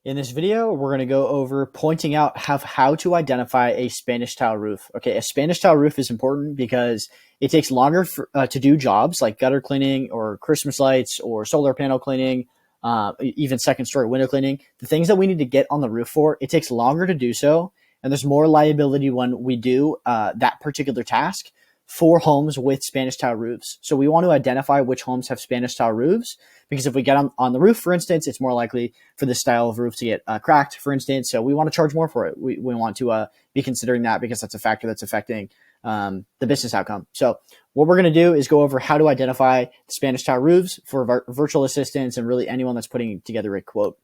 In this video, we're going to go over pointing out how to identify a Spanish tile roof. Okay, a Spanish tile roof is important because it takes longer to do jobs like gutter cleaning or Christmas lights or solar panel cleaning, even second story window cleaning. The things that we need to get on the roof for, it takes longer to do so, and there's more liability when we do that particular task for homes with Spanish tile roofs. So we want to identify which homes have Spanish tile roofs, because if we get on the roof, for instance, it's more likely for this style of roof to get cracked, for instance. So we want to charge more for it. We want to be considering that because that's a factor that's affecting the business outcome. So what we're going to do is go over how to identify Spanish tile roofs for virtual assistants and really anyone that's putting together a quote.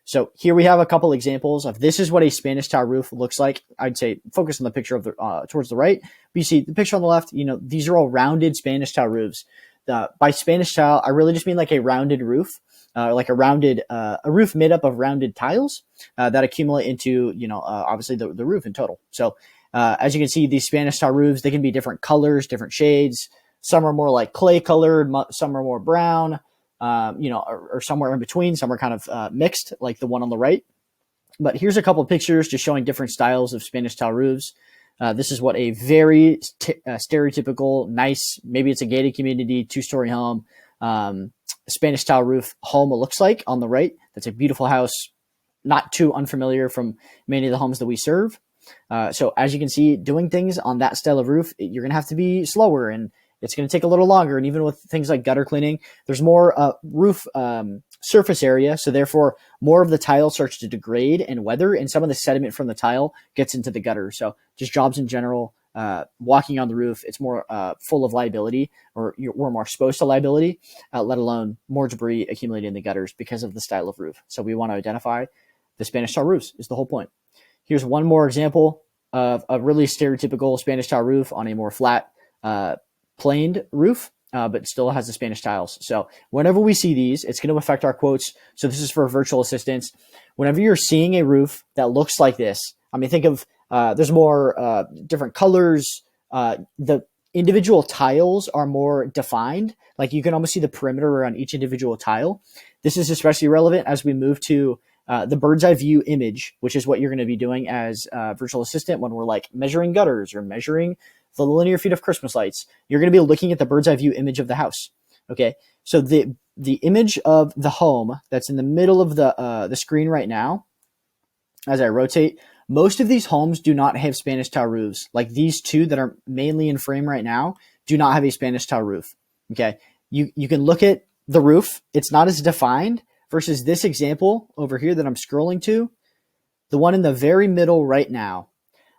So here we have a couple examples of this is what a Spanish tile roof looks like. I'd say focus on the picture of the towards the right. But you see the picture on the left, these are all rounded Spanish tile roofs. By Spanish tile, I really just mean like a rounded roof, like a roof made up of rounded tiles that accumulate into, obviously the roof in total. So as you can see, these Spanish tile roofs, they can be different colors, different shades. Some are more like clay colored, some are more brown. Or somewhere in between. Some are kind of mixed, like the one on the right. But here's a couple of pictures just showing different styles of Spanish tile roofs. This is what a very stereotypical, nice, maybe it's a gated community, two-story home, Spanish tile roof home looks like on the right. That's a beautiful house, not too unfamiliar from many of the homes that we serve. So as you can see, doing things on that style of roof, you're going to have to be slower and it's going to take a little longer. And even with things like gutter cleaning, there's more roof surface area. So therefore, more of the tile starts to degrade and weather, and some of the sediment from the tile gets into the gutter. So just jobs in general, walking on the roof, it's more full of liability, or we're more exposed to liability, let alone more debris accumulating in the gutters because of the style of roof. So we want to identify the Spanish tile roofs is the whole point. Here's one more example of a really stereotypical Spanish tile roof on a more flat, planed roof, but still has the Spanish tiles. So whenever we see these, it's going to affect our quotes. So this is for virtual assistants. Whenever you're seeing a roof that looks like this, I mean, think of there's more different colors. The individual tiles are more defined. Like you can almost see the perimeter around each individual tile. This is especially relevant as we move to the bird's eye view image, which is what you're going to be doing as a virtual assistant when we're like measuring gutters or measuring the linear feet of Christmas lights. You're going to be looking at the bird's eye view image of the house. Okay, so the image of the home that's in the middle of the screen right now, as I rotate, most of these homes do not have Spanish tile roofs. Like these two that are mainly in frame right now do not have a Spanish tile roof. Okay, you can look at the roof; it's not as defined versus this example over here that I'm scrolling to, the one in the very middle right now.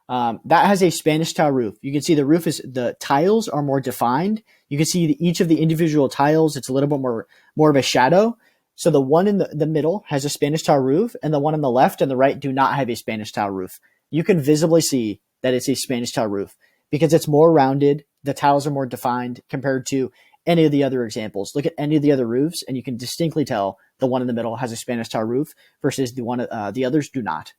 That has a Spanish tile roof. You can see the tiles are more defined. You can see each of the individual tiles. It's a little bit more of a shadow. So the one in the middle has a Spanish tile roof, and the one on the left and the right do not have a Spanish tile roof. You can visibly see that it's a Spanish tile roof because it's more rounded. The tiles are more defined compared to any of the other examples. Look at any of the other roofs, and you can distinctly tell the one in the middle has a Spanish tile roof versus the others do not.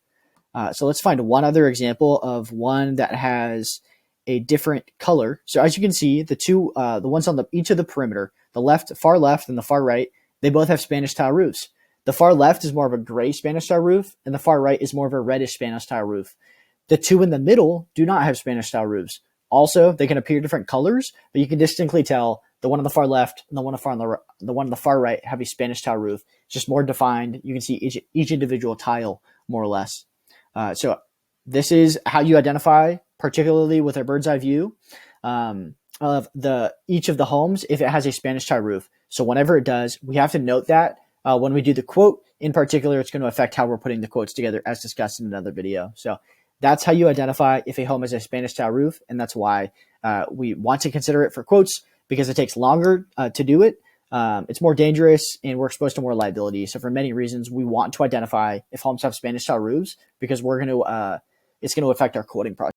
So let's find one other example of one that has a different color. So as you can see, the ones on each of the perimeter, the far left and the far right, they both have Spanish tile roofs. The far left is more of a gray Spanish tile roof, and the far right is more of a reddish Spanish tile roof. The two in the middle do not have Spanish tile roofs. Also, they can appear different colors, but you can distinctly tell the one on the far left and the one on the far right have a Spanish tile roof. It's just more defined. You can see each individual tile more or less. So this is how you identify, particularly with a bird's eye view, of each of the homes if it has a Spanish tile roof. So whenever it does, we have to note that when we do the quote in particular, it's going to affect how we're putting the quotes together as discussed in another video. So that's how you identify if a home has a Spanish tile roof. And that's why we want to consider it for quotes, because it takes longer to do it. It's more dangerous and we're exposed to more liability. So for many reasons, we want to identify if homes have Spanish tile roofs because it's going to affect our quoting process.